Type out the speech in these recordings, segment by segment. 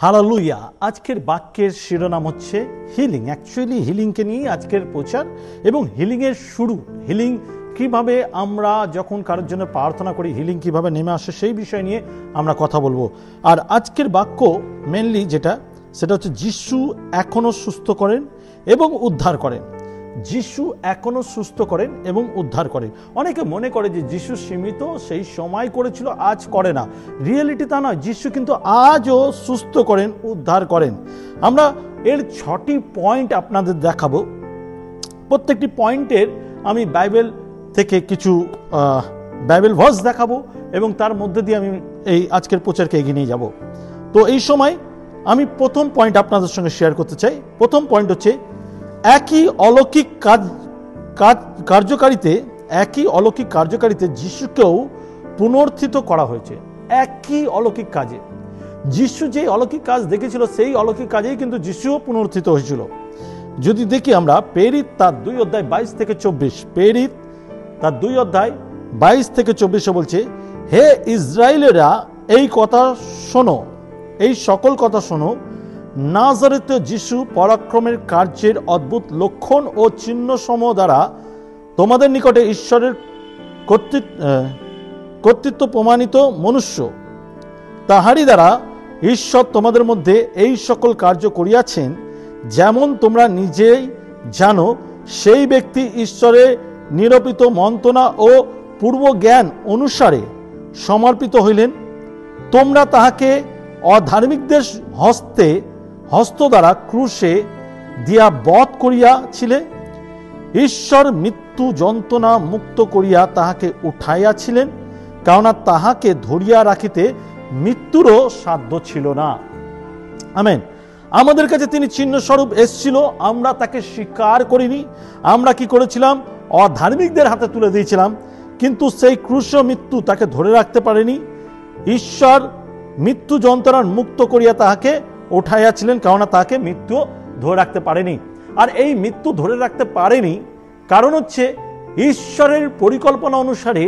Hallelujah. আজকের বাক্যের শিরোনাম হচ্ছে হিলিং। অ্যাকচুয়ালি হিলিংকে নিয়ে আজকের প্রচার এবং হিলিংয়ের শুরু। হিলিং কিভাবে আমরা যখন কারোর জন্য প্রার্থনা করি, হিলিং কিভাবে নেমে আসে সেই বিষয় নিয়ে আমরা কথা বলবো। আর আজকের বাক্য মেনলি সেটা হচ্ছে যিশু এখনো সুস্থ করেন এবং উদ্ধার করেন। যিশু এখনো সুস্থ করেন এবং উদ্ধার করেন। অনেকে মনে করে যে যিশু সীমিত সেই সময় করেছিল, আজ করে না। রিয়েলিটি তা নয়। যিশু কিন্তু আজও সুস্থ করেন, উদ্ধার করেন। আমরা এর 6টি পয়েন্ট আপনাদের দেখাবো। প্রত্যেকটি পয়েন্টের আমি বাইবেল থেকে কিছু বাইবেল ভার্স দেখাবো এবং তার মধ্যে দিয়ে আমি এই আজকের প্রচারকে এগিয়ে নিয়ে যাব। তো এই সময় আমি প্রথম পয়েন্ট আপনাদের সঙ্গে শেয়ার করতে চাই। প্রথম পয়েন্ট হচ্ছে একই অলৌকিক কার্যকারিতে যিশুকেও পুনরুত্থিত করা হয়েছে। একই অলৌকিক কাজে যিশু যে অলৌকিক কাজ দেখেছিল সেই অলৌকিক কাজেই কিন্তু যিশুও পুনরুত্থিত হয়েছিল। যদি দেখি আমরা প্রেরিত তার 2 অধ্যায় 22 থেকে 24, প্রেরিত তার 2 অধ্যায় 22 থেকে 24 বলছে, হে ইসরায়েলেরা এই কথা শোনো, এই সকল কথা শোনো, নাজারেতে যিশু পরাক্রমের কার্যের অদ্ভুত লক্ষণ ও চিহ্ন সমূহ দ্বারা তোমাদের নিকটে ঈশ্বরের কর্তৃত্ব প্রমাণিত মনুষ্য, তাহারই দ্বারা ঈশ্বর তোমাদের মধ্যে এই সকল কার্য করিয়াছেন, যেমন তোমরা নিজেই জানো। সেই ব্যক্তি ঈশ্বরের নিরূপিত মন্ত্রণা ও পূর্ব জ্ঞান অনুসারে সমর্পিত হইলেন। তোমরা তাহাকে অধার্মিকদের হস্ত দ্বারা ক্রুশে দিয়া বধ করিয়াছিলে। ঈশ্বর মৃত্যু যন্ত্রণা মুক্ত করিয়া তাহাকে উঠাইয়াছিলেন, কেননা তাহাকে ধরিয়া রাখিতে মৃত্যুরও সাধ্য ছিল না। আমেন। আমাদের কাছে তিনি চিহ্ন স্বরূপ এসেছিল, আমরা তাকে স্বীকার করিনি। আমরা কি করেছিলাম? অধার্মিকদের হাতে তুলে দিয়েছিলাম, কিন্তু সেই ক্রুশ মৃত্যু তাকে ধরে রাখতে পারেনি। ঈশ্বর মৃত্যু যন্ত্রণার মুক্ত করিয়া তাহাকে উঠাইয়াছিলেন, কেননা তাহাকে মৃত্যু ধরে রাখতে পারেনি। আর এই মৃত্যু ধরে রাখতে পারেনি কারণ হচ্ছে ঈশ্বরের পরিকল্পনা অনুসারে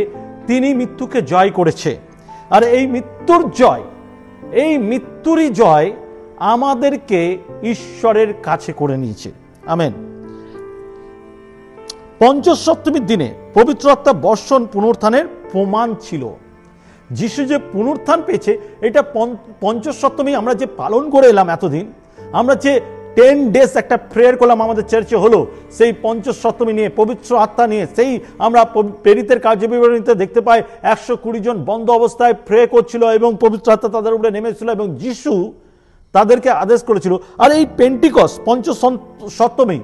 তিনি মৃত্যুকে জয় করেছে। আর এই মৃত্যুরই জয় আমাদেরকে ঈশ্বরের কাছে করে নিয়েছে। আমেন। পঞ্চসপ্তমীর দিনে পবিত্র আত্মা বর্ষণ পুনরুত্থানের প্রমাণ ছিল। যিশু যে পুনরুত্থান পেয়েছে, এটা পঞ্চসপ্তমী আমরা যে পালন করে এলাম এতদিন, আমরা যে 10 days একটা প্রেয়ার করলাম আমাদের চার্চে হলো, সেই পঞ্চসপ্তমী নিয়ে, পবিত্র আত্মা নিয়ে, সেই আমরা প্রেরিতের কার্যবিবরণীতে দেখতে পাই 120 জন বন্ধ অবস্থায় প্রে করছিল এবং পবিত্র আত্মা তাদের উপরে নেমেছিল এবং যিশু তাদেরকে আদেশ করেছিল। আর এই পেন্টিকস্ট পঞ্চসপ্তমী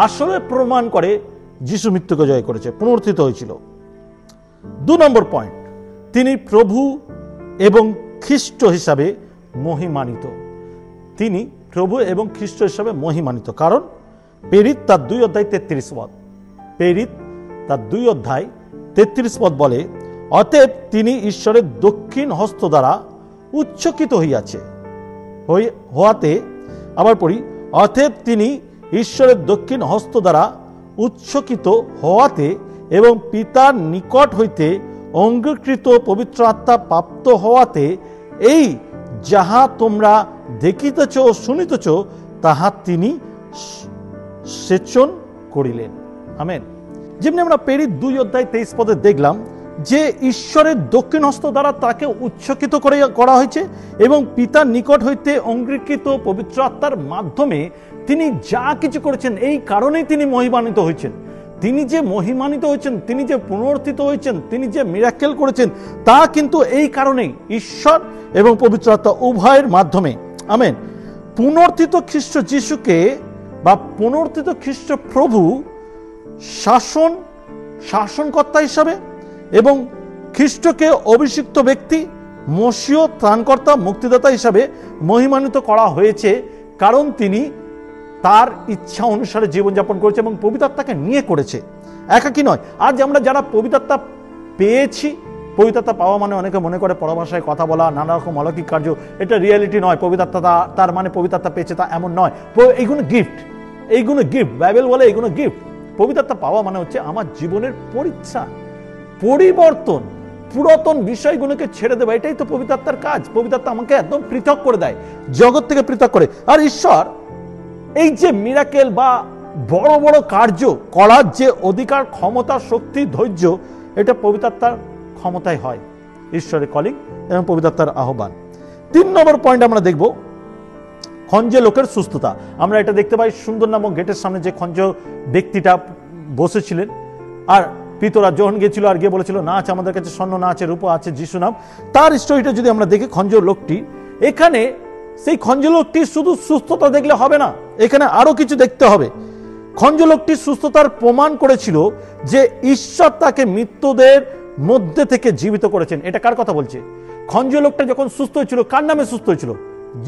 আসলে প্রমাণ করে যিশু মৃত্যুকে জয় করেছে, পুনরুত্থিত হয়েছিল। 2 নম্বর পয়েন্ট, তিনি প্রভু এবং খ্রিস্ট হিসাবে মহিমান্বিত। তিনি প্রভু এবং খ্রিস্ট হিসাবে মহিমান্বিত। কারণ প্রেরিত তার 2 অধ্যায় 33 পদ, প্রেরিত তার 2 অধ্যায় 33 পদ বলে, অতএব তিনি ঈশ্বরের দক্ষিণ হস্ত দ্বারা উচ্চকিত হওয়াতে, আবার পড়ি, অতএব তিনি ঈশ্বরের দক্ষিণ হস্ত দ্বারা উচ্চকিত হওয়াতে এবং পিতার নিকট হইতে অঙ্গীকৃত পবিত্র আত্মা প্রাপ্ত হওয়াতে, এই যাহা তোমরা দেখিতেছ ও শুনিতেছ তাহা তিনি সেচন করিলেন। আমেন। যেমনি আমরা প্রেরিত 2 অধ্যায় 23 পদে দেখলাম যে ঈশ্বরের দক্ষিণ হস্ত দ্বারা তাকে উচ্চকিত করা হয়েছে এবং পিতার নিকট হইতে অঙ্গীকৃত পবিত্র আত্মার মাধ্যমে তিনি যা কিছু করেছেন, এই কারণেই তিনি মহিমান্বিত হয়েছেন। তিনি যে মহিমান্বিত হয়েছেন, তিনি যে পুনরুত্থিত হয়েছেন, তিনি যে মিরাকেল করেছেন, তা কিন্তু এই কারণেই, ঈশ্বর এবং পবিত্র আত্মা উভয়ের মাধ্যমে। আমেন। পুনরুত্থিত খ্রিস্ট যিশুকে বা পুনরুত্থিত খ্রিস্ট প্রভু শাসনকর্তা হিসাবে এবং খ্রিস্টকে অভিষিক্ত ব্যক্তি, মসীয়, ত্রাণকর্তা, মুক্তিদাতা হিসাবে মহিমান্বিত করা হয়েছে, কারণ তিনি তার ইচ্ছা অনুসারে জীবনযাপন করেছে এবং পবিত্র আত্মাকে নিয়ে করেছে, একাকী নয়। আজ আমরা যারা পবিত্র আত্মা পেয়েছি, পবিত্র আত্মা পাওয়া মানে অনেকে মনে করে পরভাষায় কথা বলা, নানা রকম অলৌকিক কার্য, এটা রিয়েলিটি নয়। পবিত্র আত্মা তার মানে পবিত্র আত্মা পেয়েছে তা এমন নয়। এইগুলো গিফট, বাইবেল বলে এইগুলো গিফট। পবিত্র আত্মা পাওয়া মানে হচ্ছে আমার জীবনের পরিচ্ছা, পরিবর্তন, পুরাতন বিষয়গুলোকে ছেড়ে দেবো। এটাই তো পবিত্র আত্মার কাজ। পবিত্র আত্মা আমাকে একদম পৃথক করে দেয়, জগৎ থেকে পৃথক করে। আর ঈশ্বর এই যে মিরাকেল বা বড় বড় কার্য করার যে অধিকার, ক্ষমতা, শক্তি, ধৈর্য, এটা পবিত্র আত্মার ক্ষমতায় হয়। ঈশ্বরের কলিং এবং পবিত্র আত্মার আহ্বান। 3 নম্বর পয়েন্ট আমরা দেখব, খঞ্জে লোকের সুস্থতা। আমরা এটা দেখতে পাই সুন্দর নামক গেটের সামনে যে খঞ্জ ব্যক্তিটা বসেছিলেন, আর পিতরা যখন গিয়েছিল আর গিয়ে বলেছিল, না আছে আমাদের কাছে স্বর্ণ, না আছে রূপো, আছে যিশু নাম। তার স্টোরিটা যদি আমরা দেখি, খঞ্জ লোকটি, এখানে সেই খঞ্জ লোকটি শুধু সুস্থতা দেখলে হবে না, এখানে আরো কিছু দেখতে হবে। খঞ্জ লোকটি সুস্থতার প্রমাণ করেছিল যে ঈশ্বর তাকে মৃত্যুদের মধ্যে থেকে জীবিত করেছেন। এটা কার কথা বলছে? খঞ্জ লোকটা যখন সুস্থ হয়েছিল, কার নামে সুস্থ হয়েছিল?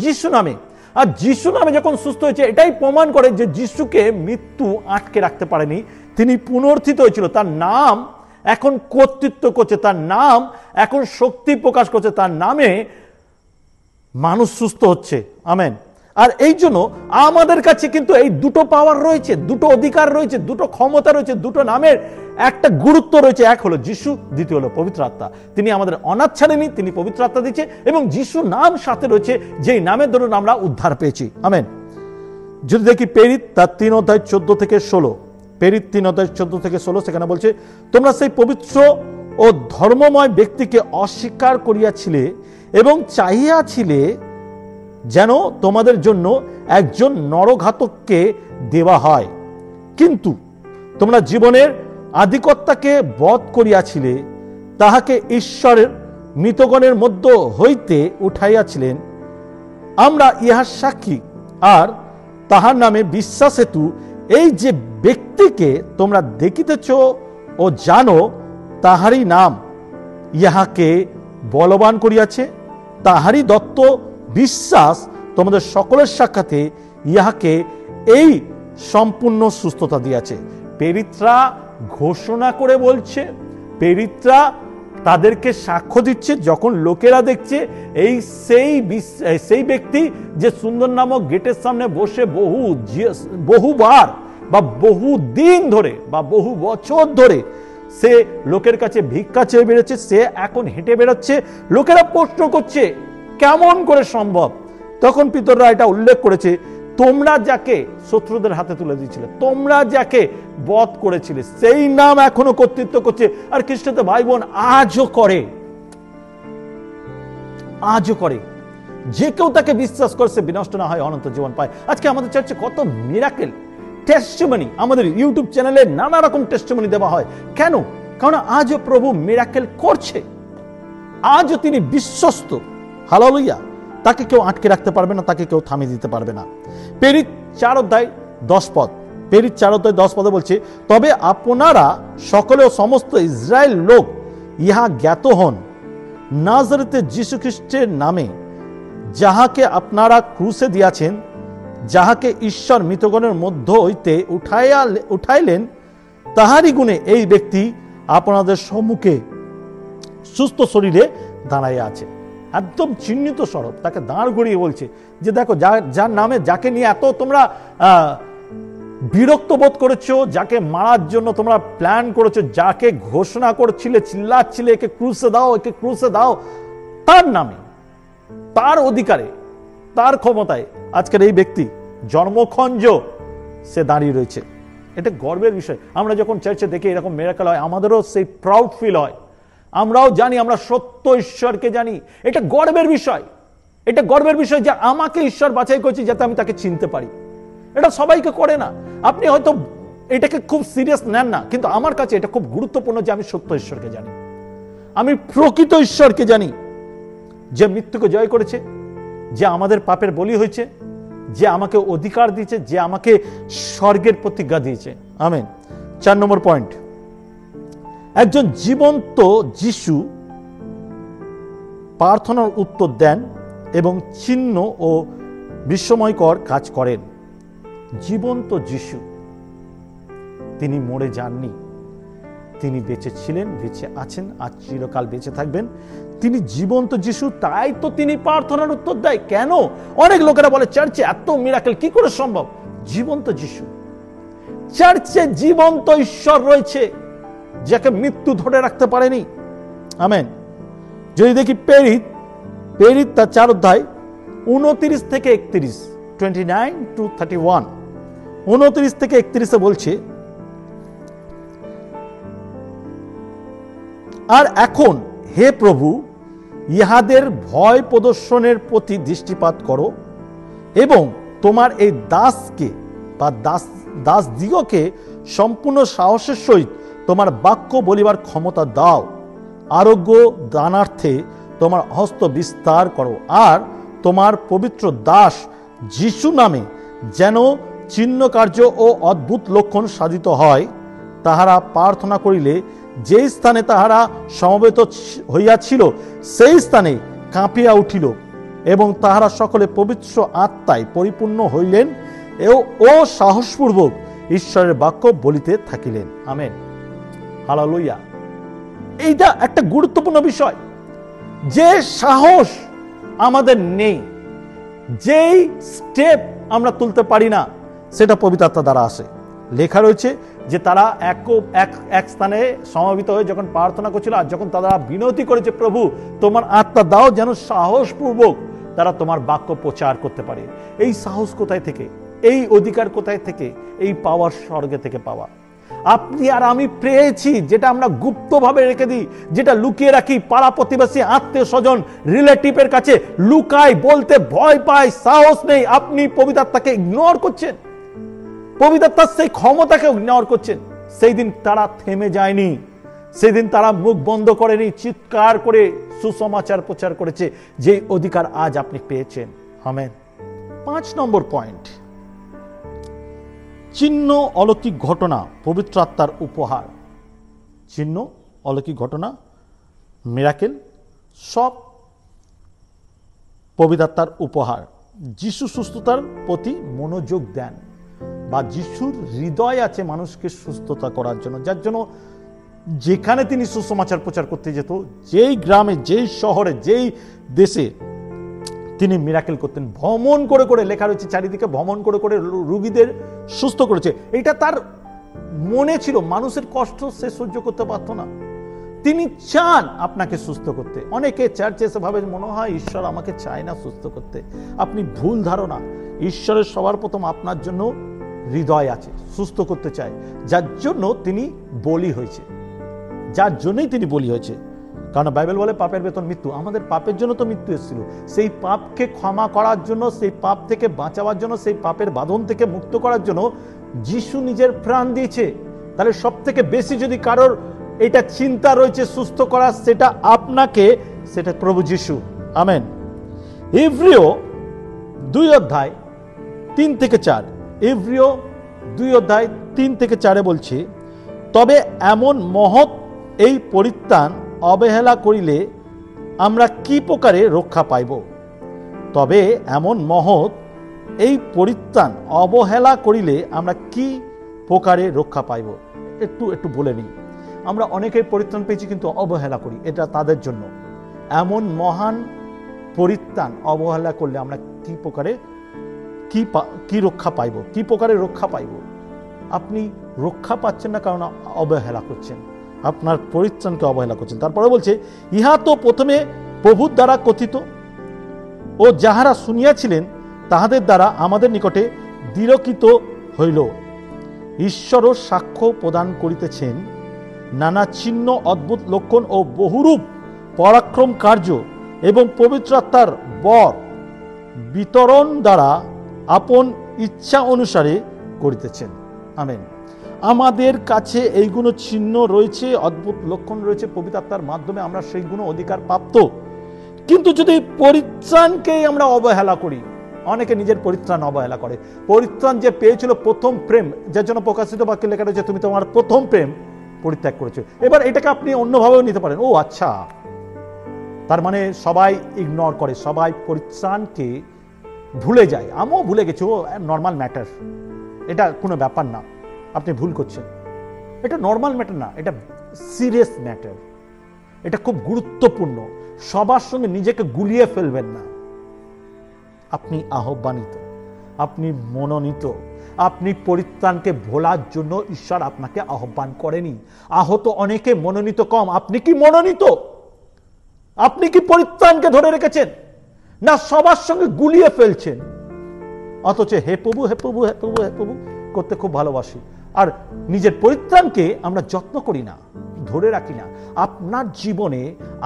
যিশু নামে। আর যিশু নামে যখন সুস্থ হয়েছে, এটাই প্রমাণ করে যে যিশুকে মৃত্যু আটকে রাখতে পারেনি, তিনি পুনরুত্থিত হয়েছিল। তার নাম এখন কর্তৃত্ব করছে, তার নাম এখন শক্তি প্রকাশ করছে, তার নামে মানুষ সুস্থ হচ্ছে। আমেন। আর এই জন্য আমাদের কাছে কিন্তু এই দুটো পাওয়ার রয়েছে, দুটো অধিকার রয়েছে, দুটো ক্ষমতা রয়েছে, দুটো নামের একটা গুরুত্ব রয়েছে। এক হলো যিশু, দ্বিতীয় হলো পবিত্র আত্মা। তিনি আমাদের অনাথ ছাড়েনি, তিনি পবিত্র আত্মা দিচ্ছে, এবং যিশু নাম সাথে রয়েছে, যেই নামের ধরুন আমরা উদ্ধার পেয়েছি। আমেন। যদি দেখি প্রেরিত তার 3 অধ্যায় 14 থেকে 16, প্রেরিত 3 অধ্যায় 14 থেকে 16, সেখানে বলছে, তোমরা সেই পবিত্র ও ধর্মময় ব্যক্তিকে অস্বীকার করিয়াছিলে এবং চাহিয়াছিলে যেন তোমাদের জন্য একজন নরঘাতককে দেওয়া হয়, কিন্তু তোমরা জীবনের আধিকর্তাকে বধ করিয়াছিলে, তাহাকে ঈশ্বরের মৃতগণের মধ্য হইতে উঠাইয়াছিলেন। আমরা ইহার সাক্ষী, আর তাহার নামে বিশ্বাস হেতু এই যে ব্যক্তিকে তোমরা দেখিতেছ ও জানো, তাহারই নাম ইহাকে বলবান করিয়াছে। তাহারই দত্ত বিশ্বাস তোমাদের সকলের সাক্ষাতে ইহাকে এই সম্পূর্ণ সুস্থতা দিয়াছে। প্রেরিতরা ঘোষণা করে বলছে, প্রেরিতরা তাদেরকে সাক্ষ্য দিচ্ছে, যখন লোকেরা দেখছে এই সেই ব্যক্তি যে সুন্দর নামক গেটের সামনে বসে বহুবার বা বহু দিন ধরে বা বহু বছর ধরে সে লোকের কাছে ভিক্ষা চেয়ে বেরোচ্ছে, সে এখন হেঁটে বেরোচ্ছে। লোকেরা প্রশ্ন করছে কেমন করে সম্ভব? তখন পিতররা এটা উল্লেখ করেছে, তোমরা যাকে শত্রুদের হাতে তুলে দিয়েছিলে, তোমরা যাকে বধ করেছিলে, সেই নাম এখনো কর্তৃত্ব করছে। আর খ্রিস্টতে ভাই বোন আজও করে, আজও করে। যে কেউ তাকে বিশ্বাস করে সে বিনষ্ট না হয়, অনন্ত জীবন পায়। আজকে আমাদের চার্চে কত মিরাকেল টেস্টিমনি, আমাদের ইউটিউব চ্যানেলে নানা রকম টেস্টিমনি দেওয়া হয়। কেন? কারণ আজও প্রভু মিরাকেল করছে, আজও তিনি বিশ্বস্ত। হালেলুয়া। তাকে কেউ আটকে রাখতে পারবে না, তাকে কেউ থামিয়ে দিতে পারবে না। প্রেরিত 4 অধ্যায় 10 পদ, প্রেরিত 4 অধ্যায় 10 পদে বলছে, তবে আপনারা সকলে ও সমস্ত ইসরায়েল লোক ইহা জ্ঞাত হন, নাজারেতে যীশু খ্রিস্টের নামে যাহাকে আপনারা ক্রুশে দিয়াছেন, যাহাকে ঈশ্বর মৃতগণের মধ্য হইতে উঠাইলেন, তাহারই গুণে এই ব্যক্তি আপনাদের সম্মুখে সুস্থ শরীরে দাঁড়াইয়া আছে। একদম চিহ্নিত স্বরূপ তাকে দাঁড় করিয়ে বলছে যে দেখো, যার নামে, যাকে নিয়ে এত তোমরা বিরক্ত বোধ করেছো, যাকে মারার জন্য তোমরা প্ল্যান করেছো, যাকে ঘোষণা করছিলে, চিল্লাচ্ছিলে একে ক্রুশে দাও, একে ক্রুশে দাও, তার নামে, তার অধিকারে, তার ক্ষমতায় আজকের এই ব্যক্তি জন্মখঞ্জ সে দাঁড়িয়ে রয়েছে। এটা গর্বের বিষয়। আমরা যখন চার্চে দেখি এরকম মিরাকেল হয়, আমাদেরও সেই প্রাউড ফিল হয়। আমরাও জানি, আমরা সত্য ঈশ্বরকে জানি। এটা গর্বের বিষয়, এটা গর্বের বিষয় যে আমাকে ঈশ্বর বাছাই করেছে যাতে আমি তাকে চিনতে পারি। এটা সবাইকে করে না। আপনি হয়তো এটাকে খুব সিরিয়াস নেন না, কিন্তু আমার কাছে এটা খুব গুরুত্বপূর্ণ যে আমি সত্য ঈশ্বরকে জানি, আমি প্রকৃত ঈশ্বরকে জানি, যে মৃত্যুকে জয় করেছে, যে আমাদের পাপের বলি হয়েছে, যে আমাকে অধিকার দিয়েছে, যে আমাকে স্বর্গের প্রতিজ্ঞা দিয়েছে। আমেন। 4 নম্বর পয়েন্ট, একজন জীবন্ত যিশু প্রার্থনার উত্তর দেন এবং চিহ্ন ও বিস্ময়কর কাজ করেন। জীবন্ত যিশু, তিনি মরে যাননি, তিনি বেঁচে ছিলেন, বেঁচে আছেন, আর চিরকাল বেঁচে থাকবেন। তিনি জীবন্ত যিশু, তাই তো তিনি প্রার্থনার উত্তর দেয়। কেন? অনেক লোকেরা বলে চার্চে এত মিরাকেল কি করে সম্ভব? জীবন্ত যিশু, চার্চে জীবন্ত ঈশ্বর রয়েছে, যাকে মৃত্যু ধরে রাখতে পারেনি। আমেন। যদি দেখি প্রেরিত তার 4 অধ্যায় 29 থেকে 31, 29 to 31, 29 থেকে 31 বলছে, আর এখন হে প্রভু, ইহাদের ভয় প্রদর্শনের প্রতি দৃষ্টিপাত করো এবং তোমার এই দাসকে বা দাসদিগকে সম্পূর্ণ সাহসের সহিত তোমার বাক্য বলিবার ক্ষমতা দাও। আরোগ্য দানার্থে তোমার হস্ত বিস্তার করো, আর তোমার পবিত্র দাস যিশু নামে যেন চিহ্ন কার্য ও অদ্ভুত লক্ষণ সাধিত হয়। তাহারা প্রার্থনা করিলে যেই স্থানে তাহারা সমবেত হইয়াছিল সেই স্থানে কাঁপিয়া উঠিল এবং তাহারা সকলে পবিত্র আত্মায় পরিপূর্ণ হইলেন ও সাহসপূর্বক ঈশ্বরের বাক্য বলিতে থাকিলেন। Amen, hallelujah. এইটা একটা গুরুত্বপূর্ণ বিষয়, যে সাহস আমাদের নেই, যেই স্টেপ আমরা তুলতে পারি না, সেটা পবিত্র আত্মা দ্বারা আসে। লেখা রয়েছে যে তারা এক স্থানে সমবেত হয়ে যখন প্রার্থনা করছিল, আর যখন তারা বিনতি করেছে, প্রভু তোমার আত্মা দাও যেন সাহসপূর্বক তারা তোমার বাক্য প্রচার করতে পারে। এই সাহস কোথায় থেকে, এই অধিকার কোথায় থেকে? এই পাওয়ার স্বর্গে থেকে পাওয়া। আপনি আর আমি পেয়েছি, যেটা আমরা গুপ্তভাবে রেখে দিই, যেটা লুকিয়ে রাখি, পাড়া প্রতিবেশী, আত্মীয় স্বজন, রিলেটিভের কাছে লুকাই, বলতে ভয় পাই, সাহস নেই। আপনি পবিত্র আত্মাকে ইগনোর করছেন, পবিত্র আত্মার সেই ক্ষমতাকে ইগনোর করছেন। সেই দিন তারা থেমে যায়নি, সেই দিন তারা মুখ বন্ধ করেনি, চিৎকার করে সুসমাচার প্রচার করেছে, যে অধিকার আজ আপনি পেয়েছেন। আমেন। 5 নম্বর পয়েন্ট, চিহ্ন অলৌকিক ঘটনা পবিত্র আত্মার উপহার। চিহ্ন অলৌকিক ঘটনা, মিরাকেল, সব পবিত্র আত্মার উপহার। যিশু সুস্থতার প্রতি মনোযোগ দেন, বা যিশুর হৃদয় আছে মানুষকে সুস্থতা করার জন্য, যার জন্য যেখানে তিনি সুসমাচার প্রচার করতে যেত, যেই গ্রামে, যেই শহরে, যেই দেশে তিনি মিরাকেল করতেন। ভ্রমণ করে করে, লেখা রয়েছে চারিদিকে ভ্রমণ করে করে রোগীদের সুস্থ করেছে। এটা তার মনে ছিল, মানুষের কষ্ট সে সহ্য করতে পারত না, তিনি চান আপনাকে সুস্থ করতে। অনেকে চার্চে এসে ভাবে, মনে হয় ঈশ্বর আমাকে চায় না সুস্থ করতে। আপনি ভুল ধারণা। ঈশ্বরের সবার প্রথম আপনার জন্য হৃদয় আছে, সুস্থ করতে চায়, যার জন্য তিনি বলি হয়েছে, যার জন্যই তিনি বলি হয়েছে। কারণ বাইবেল বলে পাপের বেতন মৃত্যু। আমাদের পাপের জন্য তো মৃত্যু এসেছিল, সেই পাপকে ক্ষমা করার জন্য, সেই পাপ থেকে বাঁচাবার জন্য, সেই পাপের বাঁধন থেকে মুক্ত করার জন্য যিশু নিজের প্রাণ দিয়েছে। তাহলে সব থেকে বেশি যদি কারোর এটা চিন্তা রয়েছে সুস্থ করার, সেটা আপনাকে, সেটা প্রভু যিশু। আমেন। ইব্রিয় 2 অধ্যায় 3 থেকে 4, ইব্রিয় 2 অধ্যায় 3 থেকে 4 বলছে, তবে এমন মহৎ এই পরিত্রাণ অবহেলা করিলে আমরা কি প্রকারে রক্ষা পাইব? তবে এমন মহৎ এই পরিত্রাণ অবহেলা করিলে আমরা কি প্রকারে রক্ষা পাইব? একটু বলে নিই। আমরা অনেকেই পরিত্রাণ পেয়েছি কিন্তু অবহেলা করি, এটা তাদের জন্য। এমন মহান পরিত্রাণ অবহেলা করলে আমরা কি প্রকারে কি রক্ষা পাইব, কি প্রকারে রক্ষা পাইব? আপনি রক্ষা পাচ্ছেন না কারণ অবহেলা করছেন, আপনার পরিত্রাণকে অবহেলা করছেন। তারপরে বলছে, ইহা তো প্রথমে প্রভুর দ্বারা কথিত ও যাহারা শুনিয়াছিলেন তাহাদের দ্বারা আমাদের নিকটে দৃঢ়কৃত হইল। ঈশ্বরও সাক্ষ্য প্রদান করিতেছেন, নানা চিহ্ন, অদ্ভুত লক্ষণ ও বহুরূপ পরাক্রম কার্য এবং পবিত্র আত্মার বর বিতরণ দ্বারা আপন ইচ্ছা অনুসারে করিতেছেন। আমেন। আমাদের কাছে এইগুলো চিহ্ন রয়েছে, অদ্ভুত লক্ষণ রয়েছে, পবিত্র আত্মার মাধ্যমে আমরা সেইগুলো অধিকার প্রাপ্ত। কিন্তু যদি পরিত্রাণকেই আমরা অবহেলা করি, অনেকে নিজের পরিত্রাণ অবহেলা করে। পরিত্রাণ যে পেয়েছিল প্রথম প্রেম, যার জন্য প্রকাশিত বাক্যে লেখা রয়েছে, তুমি তোমার প্রথম প্রেম পরিত্যাগ করেছো। এবার এটাকে আপনি অন্যভাবেও নিতে পারেন, ও আচ্ছা, তার মানে সবাই ইগনোর করে, সবাই পরিত্রাণকে ভুলে যায়। আমিও ভুলে গেছি, ও নর্মাল ম্যাটার, এটা কোনো ব্যাপার না। আপনি ভুল করছেন, এটা নর্মাল ম্যাটার না, এটা সিরিয়াস ম্যাটার, এটা খুব গুরুত্বপূর্ণ। সবার সঙ্গে নিজেকে গুলিয়ে ফেলবেন না। আপনি আহ্বানিত, আপনি মনোনীত, আপনি পরিত্রাণকে ভোলার জন্য ঈশ্বর আপনাকে আহ্বান করেনি। আহত অনেকে, মনোনীত কম। আপনি কি মনোনীত? আপনি কি পরিত্রাণকে ধরে রেখেছেন, না সবার সঙ্গে গুলিয়ে ফেলছেন? অথচ হে প্রভু হে প্রভু হে প্রভু হে প্রভু করতে খুব ভালোবাসি, আর নিজের পরিত্রাণকে আমরা যত্ন করি না, ধরে রাখি না। আপনার জীবনে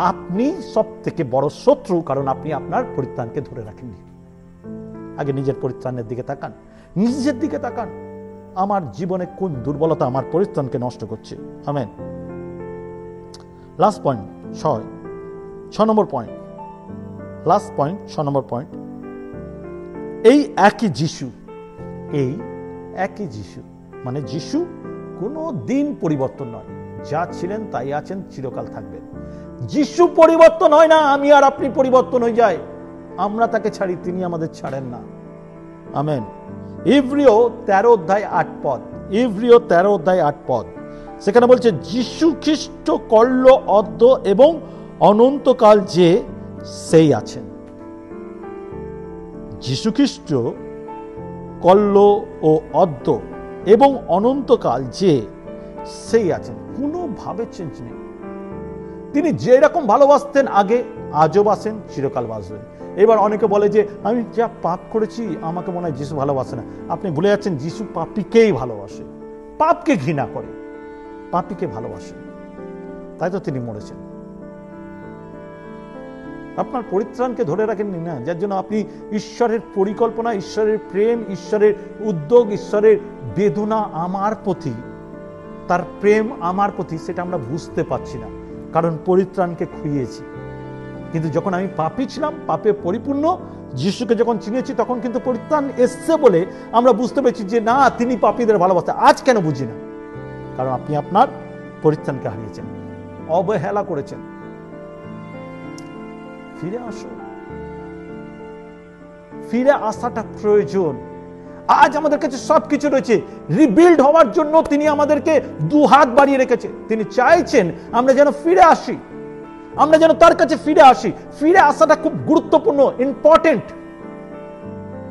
আপনি সব থেকে বড় শত্রু, কারণ আপনি আপনার পরিত্রাণকে ধরে রাখেননি। আগে নিজের পরিত্রাণের দিকে তাকান, নিজের দিকে তাকান। আমার জীবনে কোন দুর্বলতা আমার পরিত্রাণকে নষ্ট করছে? আমেন। লাস্ট পয়েন্ট, 6 নম্বর পয়েন্ট, লাস্ট পয়েন্ট, 6 নম্বর পয়েন্ট। এই একই যিশু, এই একই যিশু, মানে যিশু কোনো দিন পরিবর্তন নয়, যা ছিলেন তাই আছেন, চিরকাল থাকবেন। যিশু পরিবর্তন হয় না, আমি আর আপনি পরিবর্তন হয়ে যায়, আমরা তাকে ছাড়ি, তিনি আমাদের ছাড়েন না। আমেন। ইব্রিয় 13 অধ্যায় 8 পদ, ইব্রিয় 13 অধ্যায় 8 পদ, সেখানে বলছে যিশু খ্রিস্ট কল্য অদ্য এবং অনন্তকাল যে সেই আছেন। যিশু খ্রিস্ট কল্য ও অদ্য এবং অনন্তকাল যে সেই আছেন, কোনোভাবে চেঞ্জ নেই। তিনি যেরকম ভালোবাসতেন আগে, আজও বাসেন, চিরকাল বাসবেন। এবার অনেকে বলে যে আমি যা পাপ করেছি, আমাকে মনে হয় যিশু ভালোবাসে না। আপনি ভুলে যাচ্ছেন, যিশু পাপীকেই ভালোবাসে, পাপকে ঘৃণা করে, পাপীকে ভালোবাসে, তাই তো তিনি মরেছেন। আপনার পরিত্রাণকে ধরে রাখেননি না, যার জন্য আপনি ঈশ্বরের পরিকল্পনা, ঈশ্বরের প্রেম, ঈশ্বরের উদ্যোগ, ঈশ্বরের বেদনা আমার প্রতি, তার প্রেম আমার প্রতি, সেটা আমরা বুঝতে পারছি না, কারণ পরিত্রাণকে খুইয়েছি। কিন্তু যখন আমি পাপী ছিলাম, পাপে পরিপূর্ণ, যিশুকে যখন চিনেছি, তখন কিন্তু পরিত্রাণ এসছে বলে আমরা বুঝতে পেরেছি যে না, তিনি পাপীদের ভালোবাসেন। আজ কেন বুঝি না? কারণ আপনি আপনার পরিত্রাণকে হারিয়েছেন, অবহেলা করেছেন। ফিরে আসো, ফিরে আসাটা প্রয়োজন। আজ আমাদের কাছে সবকিছু রয়েছে, রিবিল্ড হওয়ার জন্য তিনি আমাদেরকে 2 হাত বাড়িয়ে রেখেছে। তিনি চাইছেন আমরা যেন ফিরে আসি, আমরা যেন তার কাছে ফিরে আসি। ফিরে আসাটা খুব গুরুত্বপূর্ণ, ইম্পর্টেন্ট।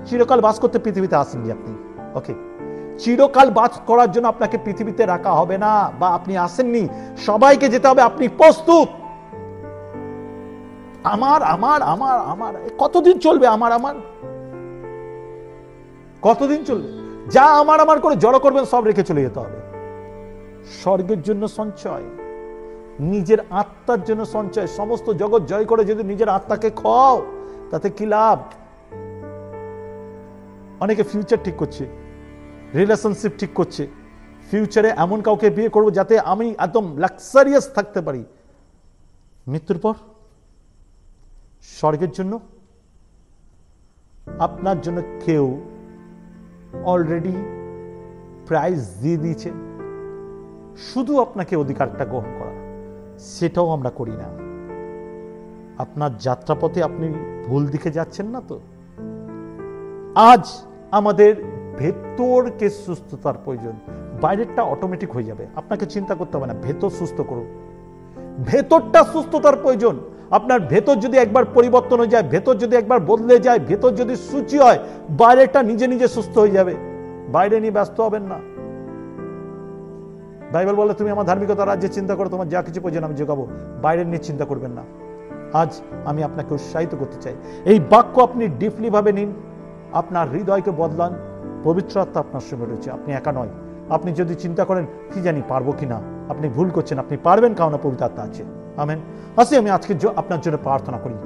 চিরকাল বাস করতে পৃথিবীতে আসেননি আপনি, ওকে? চিরকাল বাস করার জন্য আপনাকে পৃথিবীতে রাখা হবে না, বা আপনি আসেননি, সবাইকে যেতে হবে। আপনি প্রস্তুত? আমার আমার আমার আমার কতদিন চলবে? আমার আমার কতদিন চলবে? যা আমার আমার করে জড়ো করবেন, সব রেখে চলে যেতে হবে। স্বর্গের জন্য সঞ্চয়, নিজের আত্মার জন্য সঞ্চয়। সমস্ত জগৎ জয় করে যদি নিজের আত্মাকে খাও, তাতে কি লাভ? অনেকে ফিউচার ঠিক করছে, রিলেশনশিপ ঠিক করছে, ফিউচারে এমন কাউকে বিয়ে করবো যাতে আমি একদম লাক্সারিয়াস থাকতে পারি। মৃত্যুর পর স্বর্গের জন্য আপনার জন্য কেউ অলরেডি প্রাইজ দিয়ে দিয়েছে, শুধু আপনাকে অধিকারটা গ্রহণ করা। সেটাও আমরা করি না। আপনার যাত্রাপথে আপনি ভুল দিকে যাচ্ছেন না তো? আজ আমাদের ভেতরকে সুস্থতার প্রয়োজন। বাইরেরটা অটোমেটিক হয়ে যাবে, আপনাকে চিন্তা করতে হবে না। ভেতর সুস্থ করুন, ভেতরটা সুস্থতার প্রয়োজন। আপনার ভেতর যদি একবার পরিবর্তন হয়ে যায়, ভেতর যদি একবার বদলে যায়, ভেতর যদি সূচি হয়, বাইরেটা নিজে নিজে সুস্থ হয়ে যাবে। বাইরে নিয়ে ব্যস্ত হবেন না। বাইবেল বলে তুমি আমার ধার্মিকতা রাজ্যে চিন্তা করো, তোমার যা কিছু প্রয়োজন আমি যোগাবো। বাইরের নিয়ে চিন্তা করবেন না। আজ আমি আপনাকে উৎসাহিত করতে চাই, এই বাক্য আপনি ডিপলি ভাবে নিন, আপনার হৃদয়কে বদলান। পবিত্র আত্মা আপনার সঙ্গে রয়েছে, আপনি একা নয়। আপনি যদি চিন্তা করেন কি জানি পারবো কিনা, আপনি ভুল করছেন। আপনি পারবেন, কারণ পবিত্র আত্মা আছে। আমেন। আমি আজকে আপনার জন্য প্রার্থনা করি,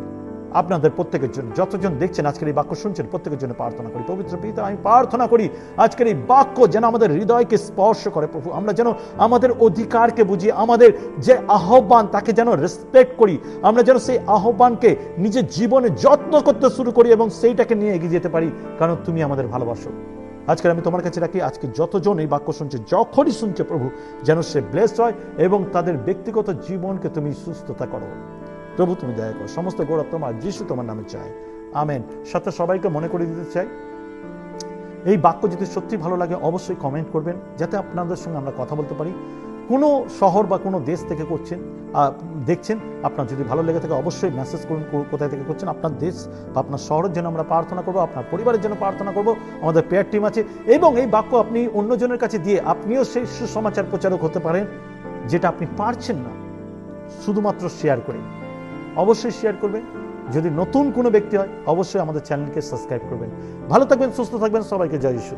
আপনাদের প্রত্যেকের জন্য, যতজন দেখছেন আজকের এই বাক্য শুনছেন, প্রত্যেকের জন্য প্রার্থনা করি। পবিত্র পিতা, আমি প্রার্থনা করি আজকের এই বাক্য যেন আমাদের হৃদয়কে স্পর্শ করে। প্রভু, আমরা যেন আমাদের অধিকারকে বুঝি, আমাদের যে আহ্বান তাকে যেন রেসপেক্ট করি। আমরা যেন সেই আহ্বানকে নিজের জীবনে যত্ন করতে শুরু করি এবং সেইটাকে নিয়ে এগিয়ে যেতে পারি, কারণ তুমি আমাদের ভালোবাসো। আজকে আমি তোমার কাছে রাখি, আজকে যতজন এই বাক্য শুনছে, যখনই শুনছে প্রভু, যেন সে ব্লেসড হয় এবং তাদের ব্যক্তিগত জীবনকে তুমি সুস্থতা করো। প্রভু তুমি দয়া করো। সমস্ত গৌরব তোমার, যিশু তোমার নামে চাই, আমেন। সাথে সবাইকে মনে করে দিতে চাই, এই বাক্য যদি সত্যি ভালো লাগে অবশ্যই কমেন্ট করবেন, যাতে আপনাদের সঙ্গে আমরা কথা বলতে পারি। কোনো শহর বা কোনো দেশ থেকে করছেন দেখছেন, আপনার যদি ভালো লেগে থাকে অবশ্যই মেসেজ করুন, কোথায় থেকে করছেন। আপনার দেশ বা আপনার শহরের জন্য আমরা প্রার্থনা করবো, আপনার পরিবারের জন্য প্রার্থনা করবো। আমাদের প্রেয়ার টিম আছে, এবং এই বাক্য আপনি অন্যজনের কাছে দিয়ে আপনিও সেই সুসমাচার প্রচারক হতে পারেন, যেটা আপনি পারছেন না, শুধুমাত্র শেয়ার করে। অবশ্যই শেয়ার করবেন। যদি নতুন কোনো ব্যক্তি হয় অবশ্যই আমাদের চ্যানেলকে সাবস্ক্রাইব করবেন। ভালো থাকবেন, সুস্থ থাকবেন, সবাইকে জয় যিশু।